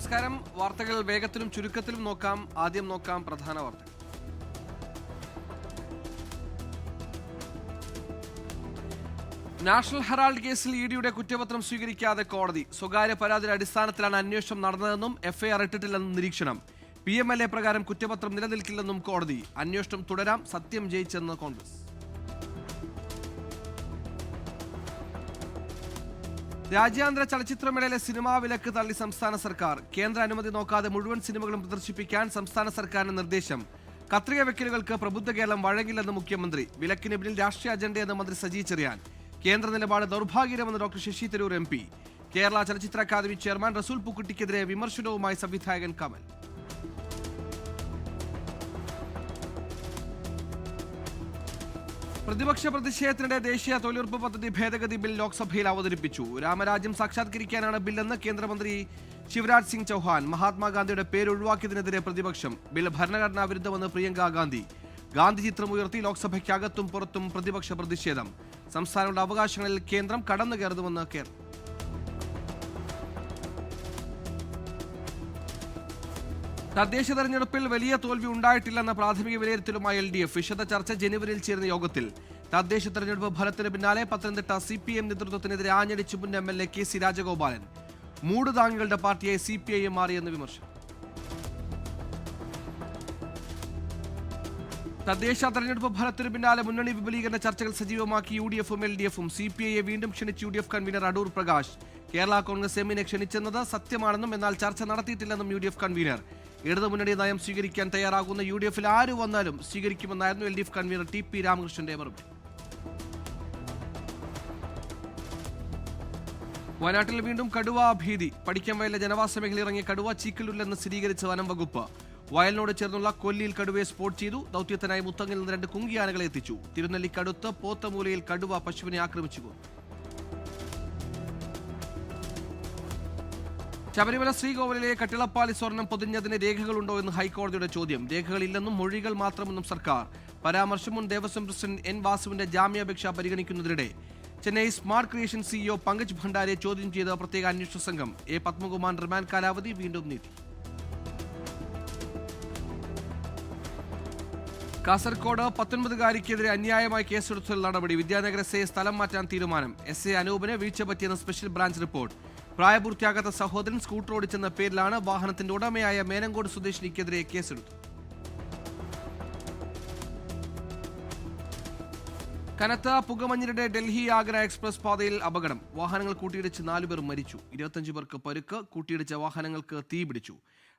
നമസ്കാരം. വാർത്തകൾ വേഗത്തിലും ചുരുക്കത്തിലും നോക്കാം. ആദ്യം നോക്കാം പ്രധാന വാർത്തകൾ. നാഷണൽ ഹെറാൾഡ് കേസിൽ ഇഡിയുടെ കുറ്റപത്രം സ്വീകരിക്കാതെ കോടതി. സ്വകാര്യ പരാതിയുടെ അടിസ്ഥാനത്തിലാണ് അന്വേഷണം നടന്നതെന്നും എഫ്ഐആർ ഇട്ടിട്ടില്ലെന്നും നിരീക്ഷണം. PMLA പ്രകാരം കുറ്റപത്രം നിലനിൽക്കില്ലെന്നും കോടതി. അന്വേഷണം തുടരാം, സത്യം ജയിച്ചെന്ന് കോൺഗ്രസ്. രാജ്യാന്തര ചലച്ചിത്രമേളയിലെ സിനിമാ വിലക്ക് തള്ളി സംസ്ഥാന സർക്കാർ. കേന്ദ്ര അനുമതി നോക്കാതെ മുഴുവൻ സിനിമകളും പ്രദർശിപ്പിക്കാൻ സംസ്ഥാന സർക്കാരിന് നിർദ്ദേശം. കത്രിക വെക്കലുകൾക്ക് പ്രബുദ്ധ കേരളം വഴങ്ങില്ലെന്ന് മുഖ്യമന്ത്രി. വിലക്കിന് പിന്നിൽ രാഷ്ട്രീയ അജണ്ടയെന്ന് മന്ത്രി സജി ചെറിയാൻ. കേന്ദ്ര നിലപാട് ദൗർഭാഗ്യകരമെന്ന് ഡോക്ടർ ശശി തരൂർ MP. കേരള ചലച്ചിത്ര അക്കാദമി ചെയർമാൻ റസൂൽ പൂക്കുട്ടിക്കെതിരെ വിമർശനവുമായി സംവിധായകൻ കമൽ. പ്രതിപക്ഷ പ്രതിഷേധത്തിനിടെ ദേശീയ തൊഴിലുറപ്പ് പദ്ധതി ഭേദഗതി ബിൽ ലോക്സഭയിൽ അവതരിപ്പിച്ചു. രാമരാജ്യം സാക്ഷാത്കരിക്കാനാണ് ബില്ലെന്ന് കേന്ദ്രമന്ത്രി ശിവരാജ് സിംഗ് ചൗഹാൻ. മഹാത്മാഗാന്ധിയുടെ പേര് ഒഴിവാക്കിയതിനെതിരെ പ്രതിപക്ഷം. ബിൽ ഭരണഘടനാ വിരുദ്ധമെന്ന് പ്രിയങ്ക ഗാന്ധി. ഗാന്ധി ചിത്രം ഉയർത്തി ലോക്സഭയ്ക്കകത്തും പുറത്തും പ്രതിപക്ഷ പ്രതിഷേധം. സംസ്ഥാനങ്ങളുടെ അവകാശങ്ങളിൽ കേന്ദ്രം കടന്നു കയറുന്നുവെന്ന് കേരളം. തദ്ദേശ തെരഞ്ഞെടുപ്പിൽ വലിയ തോൽവി ഉണ്ടായിട്ടില്ലെന്ന പ്രാഥമിക വിലയിരുത്തലുമായി LDF. വിശദ ചർച്ച ജനുവരിയിൽ ചേരുന്ന യോഗത്തിൽ. തദ്ദേശ തെരഞ്ഞെടുപ്പ് ഫലത്തിന് പിന്നാലെ പത്തനംതിട്ട CPM നേതൃത്വത്തിനെതിരെ ആഞ്ഞടിച്ചു മുൻ MLA KC രാജഗോപാലൻ. മൂട് താങ്ങികളുടെ പാർട്ടിയായി CPIM മാറിയെന്ന് വിമർശനം. തദ്ദേശ തെരഞ്ഞെടുപ്പ് ഫലത്തിന് പിന്നാലെ മുന്നണി വിപുലീകരണ ചർച്ചകൾ സജീവമാക്കി UDF-ഉം LDF-ഉം. CPIയെ വീണ്ടും ക്ഷണിച്ച് UDF കൺവീനർ അടൂർ പ്രകാശ്. കേരള കോൺഗ്രസ് എമ്മിനെ ക്ഷണിച്ചെന്നത് സത്യമാണെന്നും എന്നാൽ ചർച്ച നടത്തിയിട്ടില്ലെന്നും UDF കൺവീനർ. ഇടതുമുന്നണി നയം സ്വീകരിക്കാൻ തയ്യാറാകുന്ന UDF-ൽ ആര് വന്നാലും സ്വീകരിക്കുമെന്നായിരുന്നു LDF കൺവീനർ TP രാമകൃഷ്ണന്റെ മറുപടി. വയനാട്ടിൽ വീണ്ടും കടുവ ഭീതി. പഠിക്കാൻ വയലിലെ ജനവാസ മേഖലയിൽ ഇറങ്ങിയ കടുവ ചീക്കല്ലൂരിലെന്ന് സ്ഥിരീകരിച്ച വനം വകുപ്പ്. വയലിനോട് ചേർന്നുള്ള കൊല്ലിയിൽ കടുവയെ സ്പോട്ട് ചെയ്തു. ദൗത്യത്തിനായി മുത്തങ്ങിൽ നിന്ന് 2 കുങ്കിയാനകളെ എത്തിച്ചു. തിരുനെല്ലിക്കടുത്ത് പോത്തമൂലയിൽ കടുവ പശുവിനെ ആക്രമിച്ചു. ശബരിമല ശ്രീകോവിലിലെ കട്ടിളപ്പാളി സ്വർണം പൊതിഞ്ഞതിന് രേഖകളുണ്ടോ എന്ന് ഹൈക്കോടതിയുടെ ചോദ്യം. രേഖകളില്ലെന്നും മൊഴികൾ മാത്രമെന്നും സർക്കാർ. പരാമർശം മുൻ ദേവസ്വം പ്രസിഡന്റ് N വാസുവിന്റെ ജാമ്യാപേക്ഷ പരിഗണിക്കുന്നതിനിടെ Chennai smart creation CEO Pankaj Bhandare ചോദ്യം ചെയ്ത പ്രത്യേക അന്വേഷണ സംഘം. A പത്മകുമാർ റിമാൻഡ് കാലാവധി വീണ്ടും നീട്ടി. കാസർകോട് 19-കാരിക്കെതിരെ അന്യായമായി കേസെടുത്തൽ നടപടി. വിദ്യാനഗർ SA സ്ഥലം മാറ്റാൻ തീരുമാനം. SA അനൂപിന് വീഴ്ച പറ്റിയെന്ന സ്പെഷ്യൽ ബ്രാഞ്ച് റിപ്പോർട്ട്. പ്രായപൂർത്തിയാകാത്ത സഹോദരൻ സ്കൂട്ടർ ഓടിച്ചെന്ന പേരിലാണ് വാഹനത്തിന്റെ ഉടമയായ മേനങ്കോട് സ്വദേശിനിക്കെതിരെ കേസെടുത്തു. കനത്ത പുകമഞ്ഞിനിടെ ഡൽഹി ആഗ്ര എക്സ്പ്രസ് പാതയിൽ അപകടം. വാഹനങ്ങൾ കൂട്ടിയിടിച്ച് 4 പേർ മരിച്ചു. 25 പേർക്ക് പരുക്ക്. കൂട്ടിയിടിച്ച വാഹനങ്ങൾക്ക് തീപിടിച്ചു.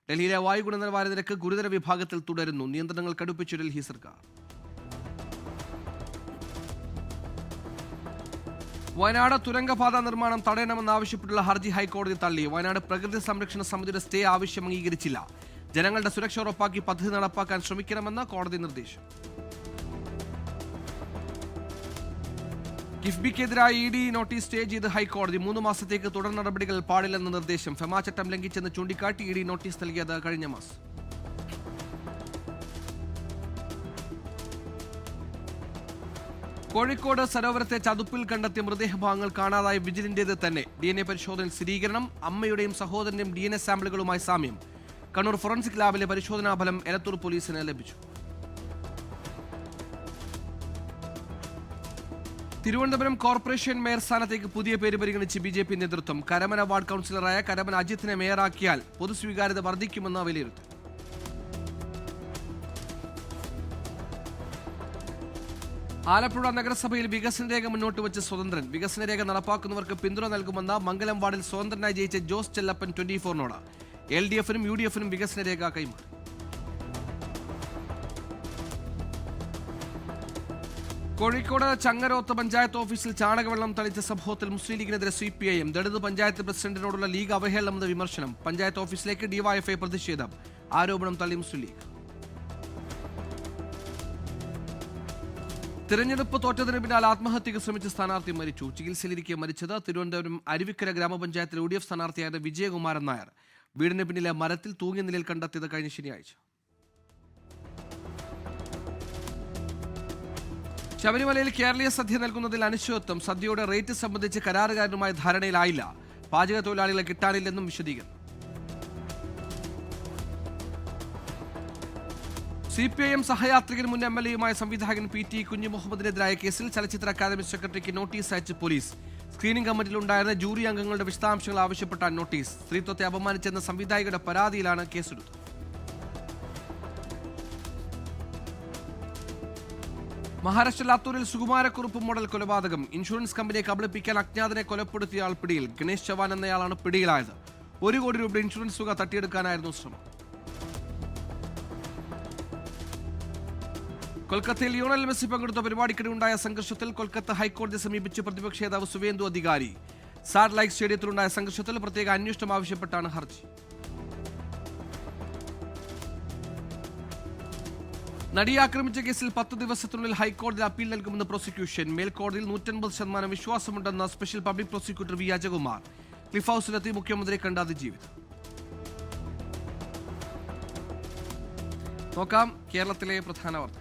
ഡൽഹിയിലെ വായു ഗുണനിലവാര നിരക്ക് ഗുരുതര വിഭാഗത്തിൽ തുടരുന്നു. നിയന്ത്രണങ്ങൾ കടുപ്പിച്ചു ഡൽഹി സർക്കാർ. വയനാട് തുരങ്കപാത നിർമ്മാണം തടയണമെന്നാവശ്യപ്പെട്ടുള്ള ഹർജി ഹൈക്കോടതി തള്ളി. വയനാട് പ്രകൃതി സംരക്ഷണ സമിതിയുടെ സ്റ്റേ ആവശ്യം അംഗീകരിച്ചില്ല. ജനങ്ങളുടെ സുരക്ഷ ഉറപ്പാക്കി പദ്ധതി നടപ്പാക്കാൻ ശ്രമിക്കണമെന്ന് കോടതി നിർദ്ദേശം. കിഫ്ബിക്കെതിരായി ED നോട്ടീസ് സ്റ്റേ ചെയ്ത് ഹൈക്കോടതി. 3 മാസത്തേക്ക് തുടർ നടപടികൾ പാടില്ലെന്ന് നിർദ്ദേശം. ഫെമ ചട്ടം ലംഘിച്ചെന്ന് ചൂണ്ടിക്കാട്ടി ED നോട്ടീസ് നൽകിയത് കഴിഞ്ഞ മാസം. കോഴിക്കോട് സരോവരത്തെ ചതുപ്പിൽ കണ്ടെത്തിയ മൃതദേഹഭാഗങ്ങൾ കാണാതായ വിജിലിന്റേത് തന്നെ. DNA പരിശോധനയിൽ സ്ഥിരീകരണം. അമ്മയുടെയും സഹോദരന്റെയും DNA സാമ്പിളുകളുമായി സാമ്യം. കണ്ണൂർ ഫോറൻസിക് ലാബിലെ പരിശോധനാ ഫലം എലത്തൂർ പോലീസിന് ലഭിച്ചു. തിരുവനന്തപുരം കോർപ്പറേഷൻ മേയർ സ്ഥാനത്തേക്ക് പുതിയ പേര് പരിഗണിച്ച് BJP നേതൃത്വം. കരമന വാർഡ് കൗൺസിലറായ കരമന അജിത്തിനെ മേയറാക്കിയാൽ പൊതുസ്വീകാര്യത വർദ്ധിക്കുമെന്ന് വിലയിരുത്തൽ. ആലപ്പുഴ നഗരസഭയിൽ വികസന രേഖ മുന്നോട്ട് വെച്ച് സ്വതന്ത്രൻ. വികസന രേഖ നടപ്പാക്കുന്നവർക്ക് പിന്തുണ നൽകുമെന്ന മംഗലം വാർഡിൽ സ്വതന്ത്രനായി ജയിച്ച ജോസ് ചെല്ലപ്പൻ 24-നോട്. LDF-നും UDF-നും വികസന രേഖ കൈമാറി. കോഴിക്കോട് ചങ്ങരോത്ത് പഞ്ചായത്ത് ഓഫീസിൽ ചാണകവെള്ളം തളിച്ച സംഭവത്തിൽ മുസ്ലിം ലീഗിനെതിരെ CPIM. ദളിത് പഞ്ചായത്ത് പ്രസിഡന്റിനോടുള്ള ലീഗ് അവഹേളനമെന്ന വിമർശനം. പഞ്ചായത്ത് ഓഫീസിലേക്ക് DYFI പ്രതിഷേധം. ആരോപണം തള്ളി മുസ്ലിം ലീഗ്. തിരഞ്ഞെടുപ്പ് തോറ്റതിന് പിന്നാലെ ആത്മഹത്യക്ക് ശ്രമിച്ച സ്ഥാനാർത്ഥി മരിച്ചു. ചികിത്സയിലിരിക്കെ മരിച്ചത് തിരുവനന്തപുരം അരുവിക്കര ഗ്രാമപഞ്ചായത്തിലെ UDF സ്ഥാനാർത്ഥിയായ വിജയകുമാരൻ നായർ. വീടിന് പിന്നിലെ മരത്തിൽ തൂങ്ങിയ നിലയിൽ കണ്ടെത്തിയത് കഴിഞ്ഞ ശനിയാഴ്ച. ശബരിമലയിൽ കേരളീയ സദ്യ നൽകുന്നതിൽ അനിശ്ചിതത്വം. സദ്യയുടെ റേറ്റ് സംബന്ധിച്ച് കരാറുകാരനുമായി ധാരണയിലായില്ല. പാചക തൊഴിലാളികളെ കിട്ടാനില്ലെന്നും വിശദീകരണം. CPIM സഹയാത്രികന് മുൻ MLA-യുമായ സംവിധായകൻ PT കുഞ്ഞുമുഹമ്മദിനെതിരായ കേസിൽ ചലച്ചിത്ര അക്കാദമി സെക്രട്ടറിക്ക് നോട്ടീസ് അയച്ച് പോലീസ്. സ്ക്രീനിംഗ് കമ്മിറ്റിയിലുണ്ടായിരുന്ന ജൂറി അംഗങ്ങളുടെ വിശദാംശങ്ങൾ ആവശ്യപ്പെട്ട നോട്ടീസ്. സ്ത്രീത്വത്തെ അപമാനിച്ചെന്ന സംവിധായകരുടെ പരാതിയിലാണ് കേസെടുത്തത്. മഹാരാഷ്ട്ര ലാത്തൂരിൽ സുകുമാരക്കുറുപ്പ് മോഡൽ കൊലപാതകം. ഇൻഷുറൻസ് കമ്പനിയെ കബളിപ്പിക്കാൻ അജ്ഞാതനെ കൊലപ്പെടുത്തിയ ആൾ പിടിയിൽ. ഗണേഷ് ചവാൻ എന്നയാളാണ് പിടിയിലായത്. 1 കോടി രൂപ ഇൻഷുറൻസ് തുക തട്ടിയെടുക്കാനായിരുന്നു ശ്രമം. കൊൽക്കത്തയിൽ ലിയോണൽ മെസ്സി പങ്കെടുത്ത പരിപാടിക്കിടെ ഉണ്ടായ സംഘർഷത്തിൽ കൊൽക്കത്ത ഹൈക്കോടതിയെ സമീപിച്ച് പ്രതിപക്ഷ നേതാവ് സുവേന്ദു അധികാരി. സാറ്റലൈറ്റ് സ്റ്റേഡിയത്തിലുണ്ടായ സംഘർഷത്തിൽ പ്രത്യേക അന്വേഷണം ആവശ്യപ്പെട്ടാണ് ഹർജി. നടിയെ ആക്രമിച്ച കേസിൽ 10 ദിവസത്തിനുള്ളിൽ ഹൈക്കോടതിയിൽ അപ്പീൽ നൽകുമെന്ന് പ്രോസിക്യൂഷൻ. മേൽക്കോടതിയിൽ 150% വിശ്വാസമുണ്ടെന്ന special public prosecutor V Ajakumar. Cliff ഹൌസിലെത്തി മുഖ്യമന്ത്രിയെ കണ്ട അതിജീവിതം. നോക്കാം കേരളത്തിലെ പ്രധാന വാർത്ത.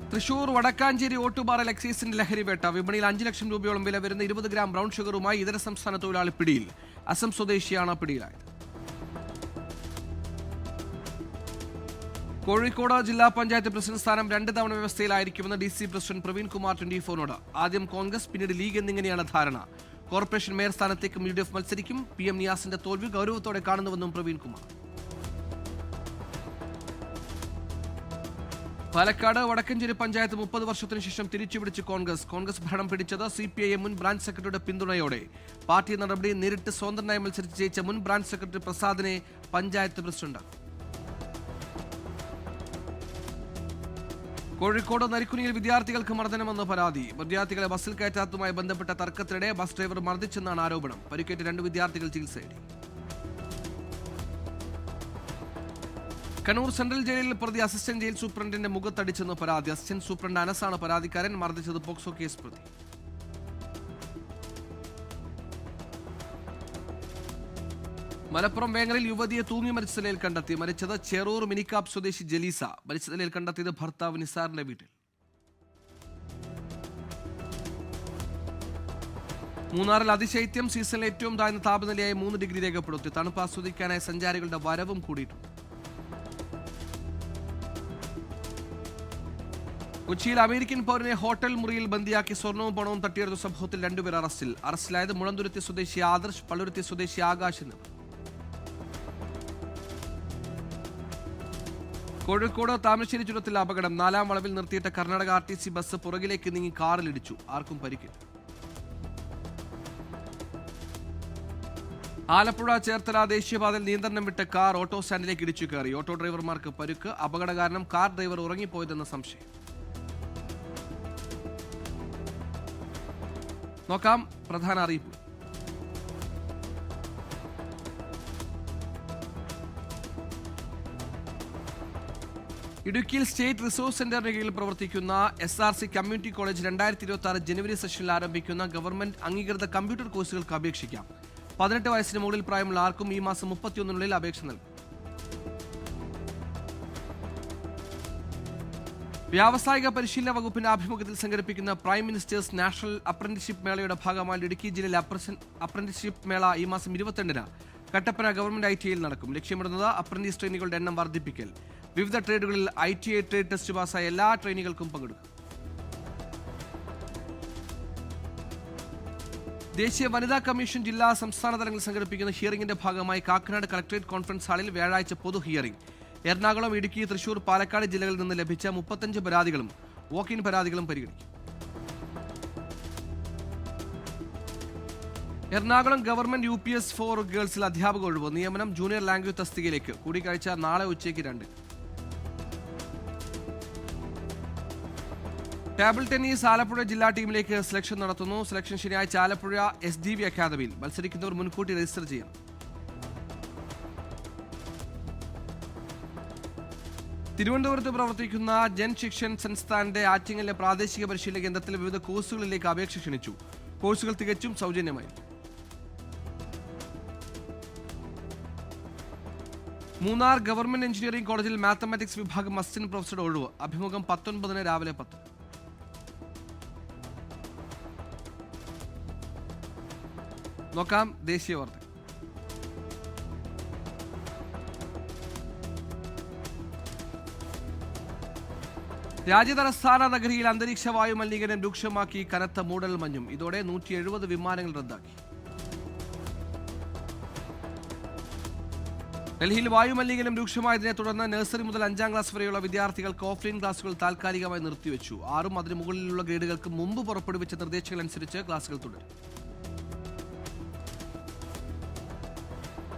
തൃശൂർ വടക്കാഞ്ചേരി ഓട്ടുപാറയിൽ എക്സൈസിന്റെ ലഹരിവേട്ട. വിപണിയിൽ 5 ലക്ഷം രൂപയോളം വില വരുന്ന 20 ഗ്രാം ബ്രൗൺ ഷുഗറുമായി ഇതര സംസ്ഥാന തൊഴിലാളി പിടിയിൽ. അസം സ്വദേശിയാണ് പിടിയിലായത്. കോഴിക്കോട് ജില്ലാ പഞ്ചായത്ത് പ്രസിഡന്റ് സ്ഥാനം 2 തവണ വ്യവസ്ഥയിലായിരിക്കുമെന്ന് DC പ്രസിഡന്റ് പ്രവീൺ കുമാർ 24നോട്. ആദ്യം കോൺഗ്രസ്, പിന്നീട് ലീഗ് എന്നിങ്ങനെയാണ് ധാരണ. കോർപ്പറേഷൻ മേയർ സ്ഥാനത്തേക്കും UDF മത്സരിക്കും. PM നിയാസിന്റെ തോൽവി ഗൗരവത്തോടെ കാണുന്നുവെന്നും പ്രവീൺ കുമാർ. പാലക്കാട് വടക്കഞ്ചേരി പഞ്ചായത്ത് 30 വർഷത്തിനു ശേഷം തിരിച്ചുപിടിച്ച് കോൺഗ്രസ് ഭരണം പിടിച്ചത് CPIM മുൻ ബ്രാഞ്ച് സെക്രട്ടറിയുടെ പിന്തുണയോടെ. പാർട്ടി നടപടി നേരിട്ട് സ്വതന്ത്രനായി മത്സരിച്ച് ജയിച്ച മുൻ ബ്രാഞ്ച് സെക്രട്ടറി പ്രസാദിനെ പഞ്ചായത്ത് പ്രസിഡന്റ്. കോഴിക്കോട് നരിക്കുനിയിൽ വിദ്യാർത്ഥികൾക്ക് മർദ്ദനമെന്ന് പരാതി. വിദ്യാർത്ഥികളെ ബസ്സിൽ കയറ്റാത്തതുമായി ബന്ധപ്പെട്ട തർക്കത്തിനിടെ ബസ് ഡ്രൈവർ മർദ്ദിച്ചെന്നാണ് ആരോപണം. പരിക്കേറ്റ 2 വിദ്യാർത്ഥികൾ ചികിത്സയിലാണ്. കണ്ണൂർ സെൻട്രൽ ജയിലിൽ പ്രതി അസിസ്റ്റന്റ് ജയിൽ സൂപ്രണ്ടിന്റെ മുഖത്തടിച്ചെന്ന് പരാതി. അസിസ്റ്റന്റ് സൂപ്രണ്ട് അനസാണ് പരാതിക്കാരൻ. മർദ്ദിച്ചത് പോക്സോ കേസ് പ്രതി. മലപ്പുറം വേങ്ങലിൽ യുവതിയെ തൂങ്ങി മരിച്ച നിലയിൽ കണ്ടെത്തി. മരിച്ചത് ചെറൂർ മിനിക്കാപ്പ് സ്വദേശി ജലീസ. മരിച്ച നിലയിൽ കണ്ടെത്തിയത് ഭർത്താവ് നിസാറിന്റെ വീട്ടിൽ. മൂന്നാറിൽ അതിശൈത്യം. സീസണിലെ ഏറ്റവും താഴ്ന്ന താപനിലയായി 3 ഡിഗ്രി രേഖപ്പെടുത്തി. തണുപ്പ് ആസ്വദിക്കാനായി സഞ്ചാരികളുടെ വരവും കൂടിയിട്ടുണ്ട്. കൊച്ചിയിൽ അമേരിക്കൻ പൗരനെ ഹോട്ടൽ മുറിയിൽ ബന്ദിയാക്കി സ്വർണവും പണവും തട്ടിയെടുത്ത സംഭവത്തിൽ 2 പേർ അറസ്റ്റിലായത് മുളന്തുരുത്തി സ്വദേശി ആദർശ്, പള്ളുരുത്തി സ്വദേശി ആകാശ് എന്നിവർ. കോഴിക്കോട് താമരശ്ശേരി ചുരത്തിൽ അപകടം. 4-ാം വളവിൽ നിർത്തിയിട്ട കർണാടക RTC ബസ് പുറകിലേക്ക് നീങ്ങി കാറിലിടിച്ചു. ആർക്കും പരിക്കില്ല. ആലപ്പുഴ ചേർത്തല ദേശീയപാതയിൽ നിയന്ത്രണം വിട്ട് കാർ ഓട്ടോ സ്റ്റാൻഡിലേക്ക് ഇടിച്ചു കയറി. ഓട്ടോ ഡ്രൈവർമാർക്ക് പരുക്ക്. അപകട കാരണം കാർ ഡ്രൈവർ ഉറങ്ങിപ്പോയതെന്ന സംശയം. നോക്കാം പ്രധാന അറിയിപ്പ്. ഇടുക്കിയിൽ സ്റ്റേറ്റ് റിസോഴ്സ് സെന്ററിന് കീഴിൽ പ്രവർത്തിക്കുന്ന SRC കമ്മ്യൂണിറ്റി കോളേജ് 2026 ജനുവരി സെഷനിൽ ആരംഭിക്കുന്ന ഗവൺമെന്റ് അംഗീകൃത കമ്പ്യൂട്ടർ കോഴ്സുകൾക്ക് അപേക്ഷിക്കാം. 18 വയസ്സിന് മുകളിൽ പ്രായമുള്ള ആർക്കും ഈ മാസം 31-നുള്ളിൽ അപേക്ഷ നൽകും. വ്യാവസായിക പരിശീലന വകുപ്പിന്റെ ആഭിമുഖ്യത്തിൽ സംഘടിപ്പിക്കുന്ന പ്രൈം മിനിസ്റ്റേഴ്സ് നാഷണൽ അപ്രന്റീസ്ഷിപ്പ് മേളയുടെ ഭാഗമായി ഇടുക്കി ജില്ലയിലെ അപ്രന്റീസ്ഷിപ്പ് മേള ഈ മാസം 22-ന് കട്ടപ്പന ഗവൺമെന്റ് ITIയിൽ നടക്കും. ലക്ഷ്യമിടുന്നത് അപ്രന്റീസ് ട്രെയിനികളുടെ എണ്ണം വർദ്ധിപ്പിക്കൽ. വിവിധ ട്രേഡുകളിൽ ITI ട്രേഡ് ടെസ്റ്റ് പാസായ എല്ലാ ട്രെയിനികൾക്കും പങ്കെടുക്കും. ദേശീയ വനിതാ കമ്മീഷൻ ജില്ലാ സംസ്ഥാന തലങ്ങളിൽ സംഘടിപ്പിക്കുന്ന ഹിയറിംഗിന്റെ ഭാഗമായി കാക്കനാട് കളക്ടറേറ്റ് കോൺഫറൻസ് ഹാളിൽ വ്യാഴാഴ്ച പൊതു ഹിയറിംഗ്. എറണാകുളം, ഇടുക്കി, തൃശൂർ, പാലക്കാട് ജില്ലകളിൽ നിന്ന് ലഭിച്ച 35 പരാതികളും വോക്ക്-ഇൻ പരാതികളും പരിഗണിക്കും. എറണാകുളം ഗവൺമെന്റ് UPS 4 ഗേൾസിൽ അധ്യാപക ഒഴിവ്. നിയമനം ജൂനിയർ ലാംഗ്വേജ് തസ്തികയിലേക്ക്. കൂടിക്കാഴ്ച നാളെ ഉച്ചയ്ക്ക് 2. ടേബിൾ ടെന്നീസ് ആലപ്പുഴ ജില്ലാ ടീമിലേക്ക് സെലക്ഷൻ നടത്തുന്നു. സെലക്ഷൻ ശനിയാഴ്ച ആലപ്പുഴ SDV അക്കാദമിയിൽ. മത്സരിക്കുന്നവർ മുൻകൂട്ടി രജിസ്റ്റർ ചെയ്യണം. തിരുവനന്തപുരത്ത് പ്രവർത്തിക്കുന്ന ജൻ ശിക്ഷൻ സംസ്ഥാനത്തെ ആറ്റിങ്ങലിലെ പ്രാദേശിക പരിശീലന കേന്ദ്രത്തിൽ വിവിധ കോഴ്സുകളിലേക്ക് അപേക്ഷ ക്ഷണിച്ചു. കോഴ്സുകൾ തികച്ചും സൗജന്യമായി. മൂന്നാർ ഗവൺമെന്റ് എഞ്ചിനീയറിംഗ് കോളേജിൽ മാത്തമാറ്റിക്സ് വിഭാഗം അസിസ്റ്റന്റ് പ്രൊഫസറുടെ ഒഴിവ്. അഭിമുഖം 19-ന് രാവിലെ 10. നോക്കാം ദേശീയ വാർത്ത. രാജ്യതലസ്ഥാന നഗരിയിൽ അന്തരീക്ഷ വായു മലിനീകരണം രൂക്ഷമാക്കി കനത്ത മൂടൽ മഞ്ഞും. ഇതോടെ 170 വിമാനങ്ങൾ റദ്ദാക്കി. ഡൽഹിയിൽ വായുമലിനീകരണം രൂക്ഷമായതിനെ തുടർന്ന് നഴ്സറി മുതൽ 5ാം ക്ലാസ് വരെയുള്ള വിദ്യാർത്ഥികൾക്ക് ഓഫ്ലൈൻ ക്ലാസുകൾ താൽക്കാലികമായി നിർത്തിവെച്ചു. 6ഉം അതിനു മുകളിലുള്ള ഗ്രേഡുകൾക്ക് മുമ്പ് പുറപ്പെടുവിച്ച നിർദ്ദേശങ്ങളനുസരിച്ച് ക്ലാസുകൾ തുടരും.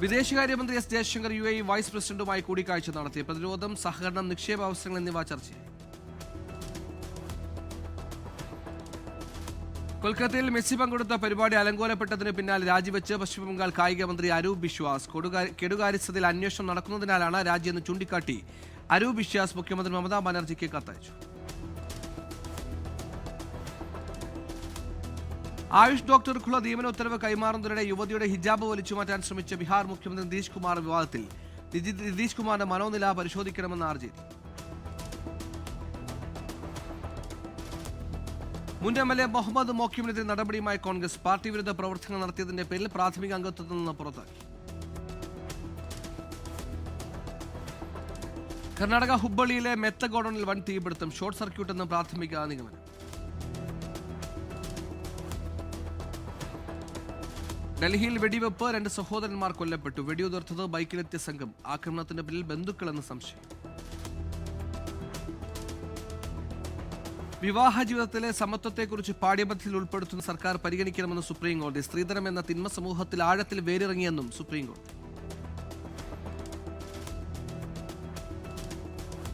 വിദേശകാര്യമന്ത്രി എസ് ജയശങ്കർ UAE വൈസ് പ്രസിഡന്റുമായി കൂടിക്കാഴ്ച നടത്തി. പ്രതിരോധം, സഹകരണം, നിക്ഷേപ അവസരങ്ങൾ എന്നിവ ചർച്ചയായി. കൊൽക്കത്തയിൽ മെസ്സി പങ്കെടുത്ത പരിപാടി അലങ്കോലപ്പെട്ടതിന് പിന്നാലെ രാജിവെച്ച് പശ്ചിമബംഗാൾ കായിക മന്ത്രി അരൂപ് ബിശ്വാസ്. കെടുകാര്യസ്ഥതയിൽ അന്വേഷണം നടക്കുന്നതിനാലാണ് രാജിയെന്ന് ചൂണ്ടിക്കാട്ടി അരൂപ് ബിശ്വാസ് മുഖ്യമന്ത്രി മമതാ ബാനർജിക്ക് കത്തയച്ചു. ആയുഷ് ഡോക്ടർക്കുള്ള നിയമന ഉത്തരവ് കൈമാറുന്നതിനിടെ യുവതിയുടെ ഹിജാബ് വലിച്ചുമാറ്റാൻ ശ്രമിച്ച ബീഹാർ മുഖ്യമന്ത്രി നിതീഷ് കുമാർ വിവാദത്തിൽ നിതീഷ് കുമാറിന്റെ മനോനില പരിശോധിക്കണമെന്ന് RJD. മുൻ MLA മുഹമ്മദ് മോക്കിമിനെതിരെ നടപടിയുമായി കോൺഗ്രസ്. പാർട്ടി വിരുദ്ധ പ്രവർത്തനങ്ങൾ നടത്തിയതിന്റെ പേരിൽ പ്രാഥമിക അംഗത്വത്തിൽ നിന്ന് പുറത്താക്കി. കർണാടക ഹുബ്ബള്ളിയിലെ മെത്ത ഗോഡൌണിൽ വൻ തീപിടുത്തം. ഷോർട്ട് സർക്യൂട്ട് എന്ന് പ്രാഥമിക നിഗമനം. ഡൽഹിയിൽ വെടിവെപ്പ്, 2 സഹോദരന്മാർ കൊല്ലപ്പെട്ടു. വെടിയുതിർത്തത് ബൈക്കിലെത്തിയ സംഘം. ആക്രമണത്തിന്റെ പിന്നിൽ ബന്ധുക്കളെന്ന് സംശയം. വിവാഹ ജീവിതത്തിലെ സമത്വത്തെക്കുറിച്ച് പാഠ്യപദ്ധതിയിൽ ഉൾപ്പെടുത്തുന്ന സർക്കാർ പരിഗണിക്കണമെന്ന് സുപ്രീം കോടതി. സ്ത്രീധനം എന്ന തിന്മ സമൂഹത്തിൽ ആഴത്തിൽ വേരിറങ്ങിയെന്നും സുപ്രീം കോടതി.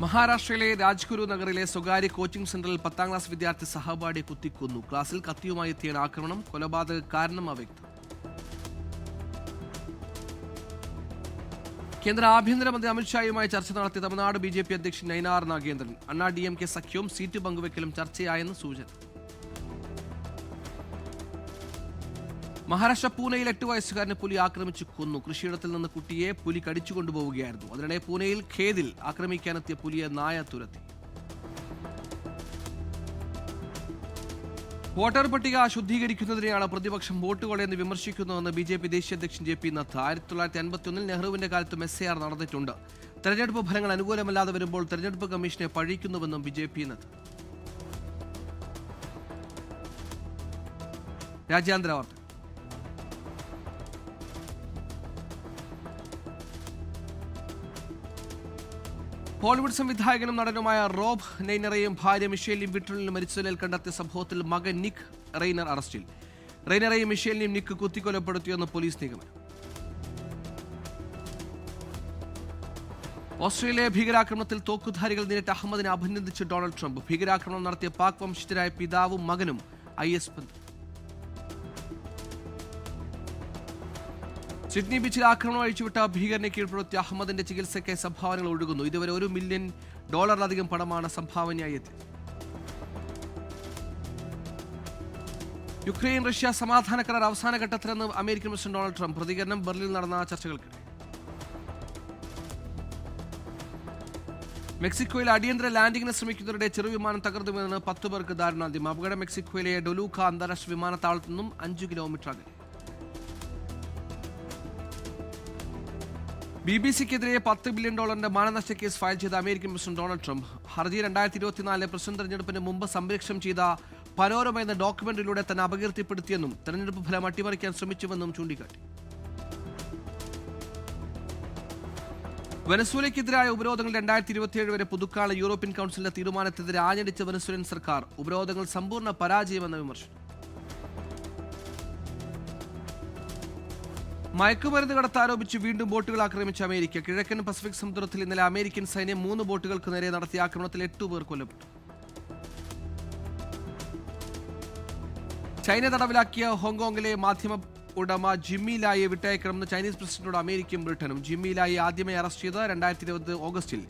മഹാരാഷ്ട്രയിലെ രാജ്ഗുരു നഗറിലെ സ്വകാര്യ കോച്ചിംഗ് സെന്ററിൽ 10ാം ക്ലാസ് വിദ്യാർത്ഥി സഹപാഠിയെ കുത്തിക്കൊന്നു. ക്ലാസ്സിൽ കത്തിയുമായി എത്തിയാണ് ആക്രമണം. കൊലപാതക കാരണം അവ്യക്തം. കേന്ദ്ര ആഭ്യന്തരമന്ത്രി അമിത്ഷായുമായി ചർച്ച നടത്തിയ തമിഴ്നാട് BJP അധ്യക്ഷൻ നയിനാർ നാഗേന്ദ്രൻ. അണ്ണാ DMK സഖ്യവും സീറ്റ് പങ്കുവെക്കലും ചർച്ചയായെന്ന് സൂചന. മഹാരാഷ്ട്ര പൂനെയിൽ 8 വയസ്സുകാരനെ പുലി ആക്രമിച്ചു കൊന്നു. കൃഷിയിടത്തിൽ നിന്ന് കുട്ടിയെ പുലി കടിച്ചുകൊണ്ടുപോവുകയായിരുന്നു. അതിനിടെ പൂനെയിൽ ഖേദിൽ ആക്രമിക്കാനെത്തിയ പുലിയെ നായ തുരത്തി. വോട്ടർ പട്ടിക ശുദ്ധീകരിക്കുന്നതിനെയാണ് പ്രതിപക്ഷം വോട്ട് കൊള്ളയെന്ന് വിമർശിക്കുന്നതെന്ന് BJP ദേശീയ അധ്യക്ഷൻ JP നദ്ദ. 1951 നെഹ്റുവിന്റെ കാലത്തും SAR നടന്നിട്ടുണ്ട്. തെരഞ്ഞെടുപ്പ് ഫലങ്ങൾ അനുകൂലമല്ലാതെ വരുമ്പോൾ തെരഞ്ഞെടുപ്പ് കമ്മീഷനെ പഴിക്കുന്നുവെന്നും BJP നദ്ദ. രാജ്യാന്തര വാർത്ത. ബോളിവുഡ് സംവിധായകനും നടനുമായ റോബ് നെയ്നറെയും ഭാര്യ മിഷേലിനെയും വിട്രലിൽ മരിച്ചതിൽ കണ്ടെത്തിയ സംഭവത്തിൽ മകൻ നിക് റെയ്നർ അറസ്റ്റിൽ. റെയ്നറെയും മിഷേലിനെയും നിക്ക് കുത്തിക്കൊലപ്പെടുത്തിയെന്ന് പോലീസ് നിഗമനം. ഓസ്ട്രേലിയ ഭീകരാക്രമണത്തിൽ തോക്കുധാരികൾ നേരിട്ട അഹമ്മദിനെ അഭിനന്ദിച്ച് ഡൊണാൾഡ് ട്രംപ്. ഭീകരാക്രമണം നടത്തിയ പാക് വംശജരായ പിതാവും മകനും IS ബന്ധം. സിഡ്നി ബീച്ചിൽ ആക്രമണം അഴിച്ചുവിട്ട ഭീകരനെ കീഴ്പ്പെടുത്തിയ അഹമ്മദിന്റെ ചികിത്സയ്ക്കായി സംഭാവനകൾ ഒഴുകുന്നു. ഇതുവരെ $1 മില്യൺ പണമാണ് സംഭാവനയായി എത്തിയത്. യുക്രൈൻ റഷ്യ സമാധാന കരാർ അവസാന ഘട്ടത്തിലെന്ന് അമേരിക്കൻ പ്രസിഡന്റ് ഡൊണാൾഡ് ട്രംപ്. പ്രതികരണം ബെർലിനിൽ നടന്ന ചർച്ചകൾക്കിടെ. മെക്സിക്കോയിൽ അടിയന്തര ലാൻഡിംഗിന് ശ്രമിക്കുന്നവരുടെ ചെറുവിമാനം തകർന്നുവെന്ന് 10 പേർക്ക് ദാരുണാന്ത്യം. അപകടം മെക്സിക്കോയിലെ ഡൊലൂക്ക അന്താരാഷ്ട്ര വിമാനത്താവളത്തിൽ നിന്നും 5 കിലോമീറ്റർ അകലെ. BBC-ക്കെതിരെ $10 ബില്യൺ മാനനഷ്ട കേസ് ഫയൽ ചെയ്ത അമേരിക്കൻ പ്രസിഡന്റ് ഡൊണാൾഡ് ട്രംപ്. ഹർജി 2024 പ്രസിഡന്റ് തെരഞ്ഞെടുപ്പിന് മുമ്പ് സംപ്രേഷണം ചെയ്ത പനോരമ എന്ന ഡോക്യുമെന്ററിലൂടെ തന്നെ അപകീർത്തിപ്പെടുത്തിയെന്നും തെരഞ്ഞെടുപ്പ് ഫലം അട്ടിമറിക്കാൻ ശ്രമിച്ചുവെന്നും ചൂണ്ടിക്കാട്ടി. വെനസ്വേലയ്ക്കെതിരായ ഉപരോധങ്ങൾ 2027 വരെ പുതുക്കാനുള്ള യൂറോപ്യൻ കൗൺസിലിന്റെ തീരുമാനത്തിനെതിരെ ആഞ്ഞടിച്ച വെനസ്വേലൻ സർക്കാർ. ഉപരോധങ്ങൾ സമ്പൂർണ്ണ പരാജയമെന്ന വിമർശനം. മയക്കുമരുന്ന് കടത്താരോപിച്ച് വീണ്ടും ബോട്ടുകൾ ആക്രമിച്ച അമേരിക്ക. കിഴക്കൻ പസഫിക് സമുദ്രത്തിൽ ഇന്നലെ അമേരിക്കൻ സൈന്യം 3 ബോട്ടുകൾക്ക് നേരെ നടത്തിയ ആക്രമണത്തിൽ 8 പേർ കൊല്ലപ്പെട്ടു. ചൈന തടവിലാക്കിയ ഹോങ്കോങ്ങിലെ മാധ്യമ ഉടമ ജിമ്മി ലായെ വിട്ടയക്കണമെന്ന് ചൈനീസ് പ്രസിഡന്റിനോട് അമേരിക്കയും ബ്രിട്ടനും. ജിമ്മി ലായെ ആദ്യമായി അറസ്റ്റ് ചെയ്ത് 2020 ഓഗസ്റ്റിൽ.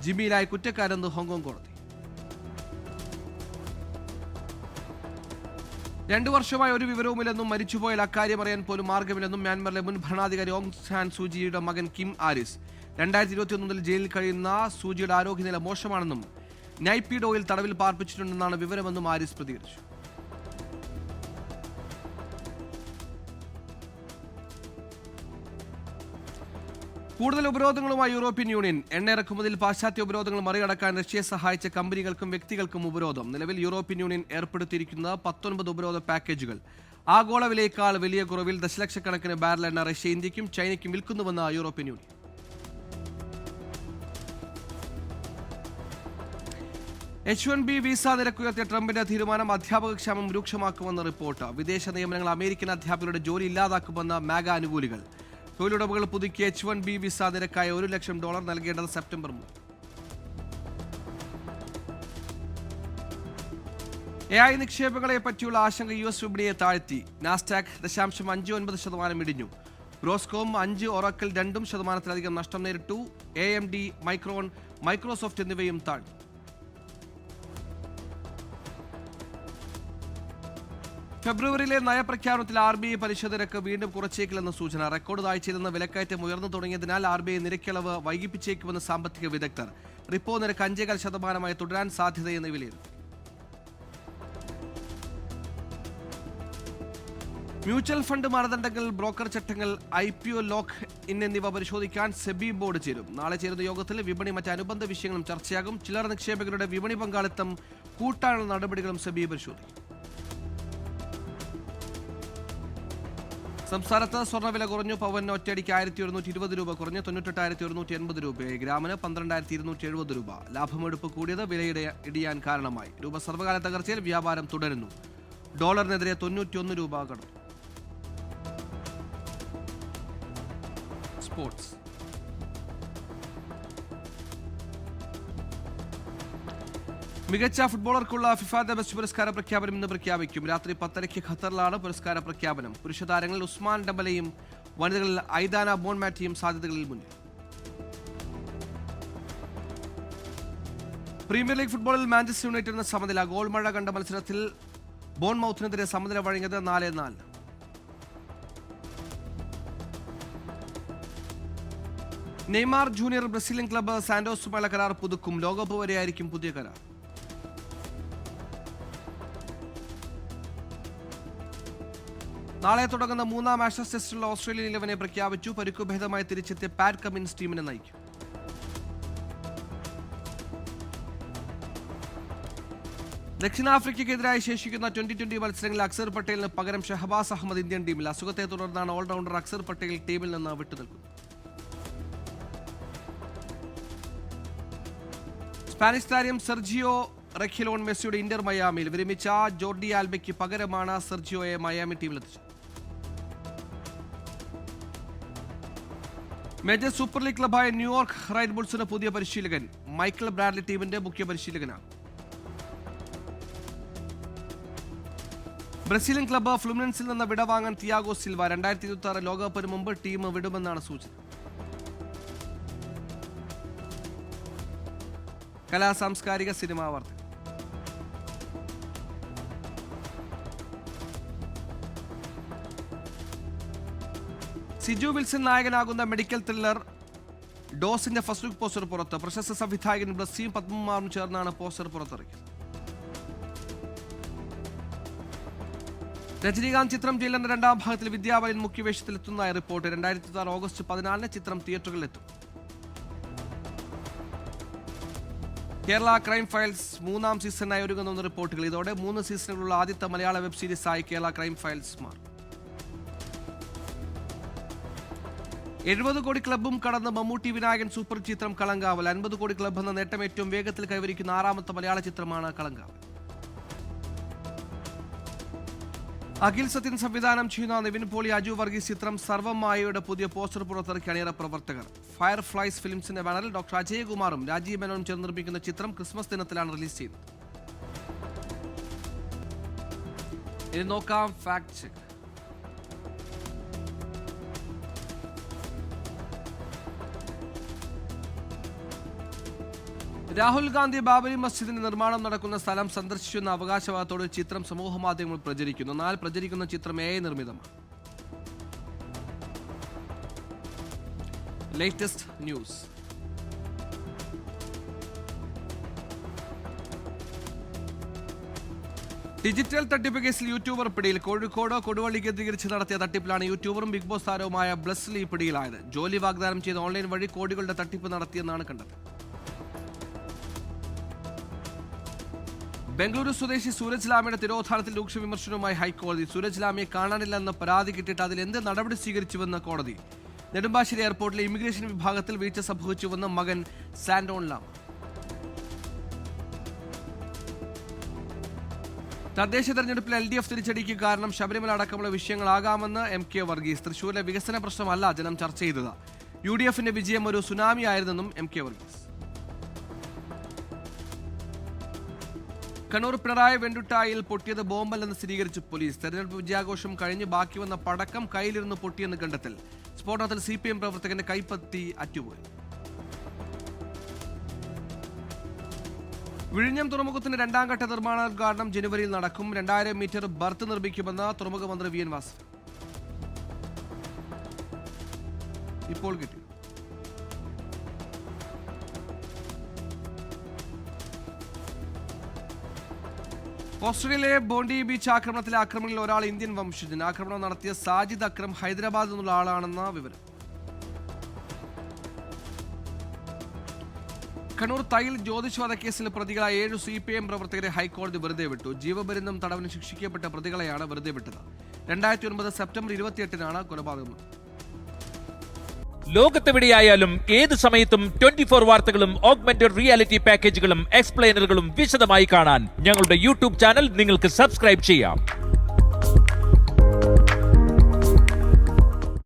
ജിമ്മി ലായെ കുറ്റക്കാരെന്ന് ഹോങ്കോങ് കോടതി. 2 വർഷമായി ഒരു വിവരവുമില്ലെന്നും മരിച്ചുപോയാൽ അക്കാര്യം അറിയാൻ പോലും മാർഗമില്ലെന്നും മ്യാൻമറിലെ മുൻ ഭരണാധികാരി ഓങ് സാൻ സൂചിയുടെ മകൻ കിം ആരിസ്. 2021 മുതൽ ജയിലിൽ കഴിയുന്ന സൂചിയുടെ ആരോഗ്യനില മോശമാണെന്നും നൈപീഡോയിൽ തടവിൽ പാർപ്പിച്ചിട്ടുണ്ടെന്നാണ് വിവരമെന്നും ആരിസ് പ്രതികരിച്ചു. കൂടുതൽ ഉപരോധങ്ങളുമായി യൂറോപ്യൻ യൂണിയൻ. എണ്ണ ഇറക്കുമതിയിൽ പാശ്ചാത്യ ഉപരോധങ്ങൾ മറികടക്കാൻ റഷ്യയെ സഹായിച്ച കമ്പനികൾക്കും വ്യക്തികൾക്കും ഉപരോധം. നിലവിൽ യൂറോപ്യൻ യൂണിയൻ ഏർപ്പെടുത്തിയിരിക്കുന്ന 19 ഉപരോധ പാക്കേജുകൾ. ആഗോള വിലയേക്കാൾ വലിയ കുറവിൽ ദശലക്ഷക്കണക്കിന് ബാരൽ എണ്ണ റഷ്യ ഇന്ത്യക്കും ചൈനയ്ക്കും വിൽക്കുന്നുവെന്ന് യൂറോപ്യൻ യൂണിയൻ. H-1B വിസ നിരക്കുയർത്തിയ ട്രംപിന്റെ തീരുമാനം അധ്യാപക ക്ഷാമം രൂക്ഷമാക്കുമെന്ന് റിപ്പോർട്ട്. വിദേശ നിയമനങ്ങൾ അമേരിക്കൻ അധ്യാപകരുടെ ജോലി ഇല്ലാതാക്കുമെന്ന് മാഗ അനുകൂലികൾ. തൊഴിലുടമകൾ പുതുക്കിയ H-1B വിസ നിരക്കായ $1 ലക്ഷം നൽകേണ്ടത് സെപ്റ്റംബർ 3. AI നിക്ഷേപങ്ങളെ പറ്റിയുള്ള ആശങ്ക US വിപണിയെ താഴ്ത്തി. നാസ്ഡാക്ക് 0.59% ഇടിഞ്ഞു. ബ്രോസ്കോം 5, ഒറാക്കിൾ 2% നഷ്ടം നേരിട്ടു. AMD, മൈക്രോൺ, മൈക്രോസോഫ്റ്റ് എന്നിവയും താഴ്ന്നു. ഫെബ്രുവരിയിലെ നയപ്രഖ്യാപനത്തിൽ RBI പലിശ നിരക്ക് വീണ്ടും കുറച്ചേക്കില്ലെന്ന് സൂചന. റെക്കോർഡ് താഴ്ചയിൽ നിന്ന് വിലക്കയറ്റം ഉയർന്നു തുടങ്ങിയതിനാൽ RBI നിരക്കിളവ് വൈകിപ്പിച്ചേക്കുമെന്ന് സാമ്പത്തിക വിദഗ്ധർ. റിപ്പോ നിരക്ക് 5.5% തുടരാൻ സാധ്യതയെന്ന് വിലയിരുത്തി. മ്യൂച്വൽ ഫണ്ട് മാനദണ്ഡങ്ങൾ, ബ്രോക്കർ ചട്ടങ്ങൾ, IPO ലോക്ക് ഇൻ എന്നിവ പരിശോധിക്കാൻ സെബി ബോർഡ് ചേരും. നാളെ ചേരുന്ന യോഗത്തിൽ വിപണി മറ്റ് അനുബന്ധ വിഷയങ്ങളും ചർച്ചയാകും. ചില്ലറ നിക്ഷേപകരുടെ വിപണി പങ്കാളിത്തം കൂട്ടാനുള്ള നടപടികളും സെബി പരിശോധിക്കും. സംസ്ഥാനത്ത് സ്വർണ്ണവില കുറഞ്ഞു. പവന് ഒറ്റയടിക്ക് 1120 രൂപ കുറഞ്ഞ് 98,180 രൂപയായി. ഗ്രാമിന് 12,270 രൂപ. ലാഭമെടുപ്പ് കൂടിയത് വിലയുടെ ഇടിയാൻ കാരണമായി. രൂപ സർവകാല തകർച്ചയിൽ വ്യാപാരം തുടരുന്നു. ഡോളറിനെതിരെ 91 രൂപ കടന്നു. സ്പോർട്സ്. മികച്ച ഫുട്ബോളർക്കുള്ള ഫിഫ ദ ബെസ്റ്റ് പുരസ്കാര പ്രഖ്യാപനം ഇന്ന് പ്രഖ്യാപിക്കും. രാത്രി 10:30 ഖത്തറിലാണ് പുരസ്കാര പ്രഖ്യാപനം. പുരുഷ താരങ്ങളിൽ ഉസ്മാൻ ഡംബലയും വനിതകളിൽ ഐദാന ബോൺമാറ്റിയും സാധ്യതകളിൽ മുന്നിൽ. പ്രീമിയർ ലീഗ് ഫുട്ബോളിൽ മാഞ്ചസ്റ്റർ യുണൈറ്റഡിന് സമനില. ഗോൾ മഴ കണ്ട മത്സരത്തിൽ ബോൺമൌത്തിനെതിരെ സമനില വഴങ്ങിയത് 4-4. നെയ്മാർ ജൂനിയർ ബ്രസീലിയൻ ക്ലബ്ബ് സാന്റോസുമായുള്ള കരാർ പുതുക്കും. ലോകകപ്പ് വരെയായിരിക്കും പുതിയ കരാർ. നാളെ തുടങ്ങുന്ന 3-ാം ആഷസ് ടെസ്റ്റിലുള്ള ഓസ്ട്രേലിയൻ 11 പ്രഖ്യാപിച്ചു. പരിക്കുഭേദമായി തിരിച്ചെത്തിയ പാറ്റ് കമിൻസ് ടീമിനെ നയിക്കും. ദക്ഷിണാഫ്രിക്കയ്ക്കെതിരായി ശേഷിക്കുന്ന 2020 മത്സരങ്ങളിൽ അക്സർ പട്ടേലിന് പകരം ഷഹബാസ് അഹമ്മദ് ഇന്ത്യൻ ടീമിൽ. അസുഖത്തെ തുടർന്നാണ് ഓൾറൗണ്ടർ അക്സർ പട്ടേൽ ടീമിൽ നിന്ന് വിട്ടുനിൽക്കുന്നത്. സ്പാനിഷ് താരം സെർജിയോ റെഖിലോൺ മെസ്സിയുടെ ഇന്റർ മയാമിയിൽ. വിരമിച്ച ജോർഡി ആൽബയ്ക്ക് പകരമാണ് സെർജിയോയെ മയാമി ടീമിലെത്തിച്ചത്. മേജർ സൂപ്പർ ലീഗ് ക്ലബായ ന്യൂയോർക്ക് റെഡ് ബുൾസിന് പുതിയ പരിശീലകൻ. മൈക്കിൾ ബ്രാഡ്ലി ടീമിന്റെ മുഖ്യ പരിശീലകനാണ്. ബ്രസീലിയൻ ക്ലബ്ബ് ഫ്ലുമിനൻസിൽ നിന്ന് വിടവാങ്ങാൻ തിയാഗോ സിൽവ. 2026 ലോകകപ്പിന് മുമ്പ് ടീം വിടുമെന്നാണ് സൂചന. കലാ സാംസ്കാരിക സിനിമാ വാർത്ത. സിജു വിൽസൺ നായകനാകുന്ന മെഡിക്കൽ ത്രില്ലർ ഡോസിന്റെ ഫസ്റ്റ് ലുക്ക് പോസ്റ്റർ പുറത്ത്. പ്രശസ്ത സംവിധായകൻ ബ്ലസ്സിയും പത്മകുമാറും ചേർന്നാണ് പോസ്റ്റർ പുറത്തിറക്കിയത്. രജനീകാന്ത് ചിത്രം ജയിലറിന്റെ 2ാം ഭാഗത്തിൽ വിദ്യാബാലൻ മുഖ്യവേഷത്തിലെത്തുന്നതായി റിപ്പോർട്ട്. 2026 ഓഗസ്റ്റ് 14 ചിത്രം തിയേറ്ററുകളിലെത്തും. കേരള ക്രൈം ഫയൽസ് 3ാം സീസണിനായി ഒരുങ്ങുന്ന റിപ്പോർട്ടുകൾ. ഇതോടെ 3 സീസണുകളുള്ള ആദ്യത്തെ മലയാള വെബ് സീരീസായി കേരള ക്രൈം ഫയൽസ് മാറും. 70 കോടി ക്ലബ്ബും കടന്ന് മമ്മൂട്ടി വിനായകൻ സൂപ്പർ ചിത്രം കളങ്കാവൽ. 50 കോടി ക്ലബ്ബ് എന്ന നേട്ടം ഏറ്റവും വേഗത്തിൽ കൈവരിക്കുന്ന 6ാമത്തെ മലയാള ചിത്രമാണ് കളങ്കാവൽ. അഖിൽ സത്യൻ സംവിധാനം ചെയ്യുന്ന നിവിൻ പോളി, അജു വർഗീസ് ചിത്രം സർവം മായയുടെ പുതിയ പോസ്റ്റർ പുറത്തിറക്കി അണിയറ പ്രവർത്തകർ. ഫയർ ഫ്ലൈസ് ഫിലിംസിന്റെ ബാനറിൽ ഡോക്ടർ അജയകുമാറും രാജീവ് മേനോനും ചേർന്ന് നിർമ്മിക്കുന്ന ചിത്രം ക്രിസ്മസ് ദിനത്തിലാണ് റിലീസ് ചെയ്യുന്നത്. ഇനി നോക്കാം ഫാക്ട് ചെക്ക്. രാഹുൽ ഗാന്ധി ബാബരി മസ്ജിദിന്റെ നിർമ്മാണം നടക്കുന്ന സ്ഥലം സന്ദർശിച്ചെന്ന അവകാശവാദത്തോടെ ചിത്രം സമൂഹമാധ്യമങ്ങളിൽ പ്രചരിക്കുന്നു. എന്നാൽ പ്രചരിക്കുന്ന ചിത്രം AI നിർമ്മിതമാണ്. Latest news. ഡിജിറ്റൽ തട്ടിപ്പ് കേസിൽ യൂട്യൂബർ പിടിയിൽ. കോഴിക്കോട് കൊടുവള്ളി കേന്ദ്രീകരിച്ച് നടത്തിയ തട്ടിപ്പിലാണ് യൂട്യൂബറും ബിഗ് ബോസ് താരവുമായ ബ്ലസ്ലി പിടിയിലായത്. ജോലി വാഗ്ദാനം ചെയ്ത് ഓൺലൈൻ വഴി കോടികളുടെ തട്ടിപ്പ് നടത്തിയെന്നാണ് കണ്ടത്. ബംഗളൂരു സ്വദേശി സൂരജ് ലാമയുടെ തിരോധാനത്തിൽ രൂക്ഷ വിമർശനവുമായി ഹൈക്കോടതി. സൂരജ് ലാമയെ കാണാനില്ലെന്ന് പരാതി കിട്ടിയിട്ട് അതിൽ എന്ത് നടപടി സ്വീകരിച്ചുവെന്ന് കോടതി. നെടുമ്പാശ്ശേരി എയർപോർട്ടിലെ ഇമിഗ്രേഷൻ വിഭാഗത്തിൽ വീഴ്ച സംഭവിച്ചുവെന്ന് മകൻ സാന്റോൺ ലാമ. തദ്ദേശ തെരഞ്ഞെടുപ്പിൽ LDF തിരിച്ചടിക്ക് കാരണം ശബരിമല അടക്കമുള്ള വിഷയങ്ങളാകാമെന്ന് MK വർഗീസ്. തൃശൂരിലെ വികസന പ്രശ്നമല്ല ജനം ചർച്ച ചെയ്തത്. UDFന്റെ വിജയം ഒരു സുനാമി ആയിരുന്നെന്നും MK വർഗീസ്. കണ്ണൂർ പിണറായി വെണ്ടുട്ടായിൽ പൊട്ടിയത് ബോംബല്ലെന്ന് സ്ഥിരീകരിച്ച് പോലീസ്. തെരഞ്ഞെടുപ്പ് വിജയാഘോഷം കഴിഞ്ഞ് ബാക്കി വന്ന പടക്കം കയ്യിലിരുന്ന് പൊട്ടിയെന്ന് കണ്ടെത്തൽ. സ്ഫോടനത്തിൽ CPM പ്രവർത്തകന്റെ കൈപ്പത്തി അറ്റുപോയി. വിഴിഞ്ഞം തുറമുഖത്തിന്റെ രണ്ടാം ഘട്ട നിർമ്മാണോദ്ഘാടനം ജനുവരിയിൽ നടക്കും. 2000 മീറ്റർ ബർത്ത് നിർമ്മിക്കുമെന്ന് തുറമുഖ മന്ത്രി VN വാസവൻ. ഇപ്പോൾ കിട്ടി. ഓസ്ട്രേലിയയിലെ ബോണ്ടി ബീച്ച് ആക്രമണത്തിലെ ആക്രമണങ്ങളിൽ ഒരാൾ ഇന്ത്യൻ വംശജൻ. ആക്രമണം നടത്തിയ സാജിദ് അക്രം ഹൈദരാബാദിൽ നിന്നുള്ള ആളാണെന്ന വിവരം. കണ്ണൂർ തൈൽ ജ്യോതിഷ് വധക്കേസിൽ പ്രതികളായ 7 CPM പ്രവർത്തകരെ ഹൈക്കോടതി വെറുതെ വിട്ടു. ജീവപര്യന്തം തടവിന് ശിക്ഷിക്കപ്പെട്ട പ്രതികളെയാണ് വെറുതെ വിട്ടത്. 2009 സെപ്റ്റംബർ 28-നാണ് കൊലപാതകം. ലോകത്തെവിടെയായാലും ഏത് സമയത്തും 24 വാർത്തകളും ഓഗ്മെന്റഡ് റിയാലിറ്റി പാക്കേജുകളും എക്സ്പ്ലെയിനറുകളും വിശദമായി കാണാൻ ഞങ്ങളുടെ YouTube ചാനൽ നിങ്ങൾക്ക് സബ്സ്ക്രൈബ് ചെയ്യാം.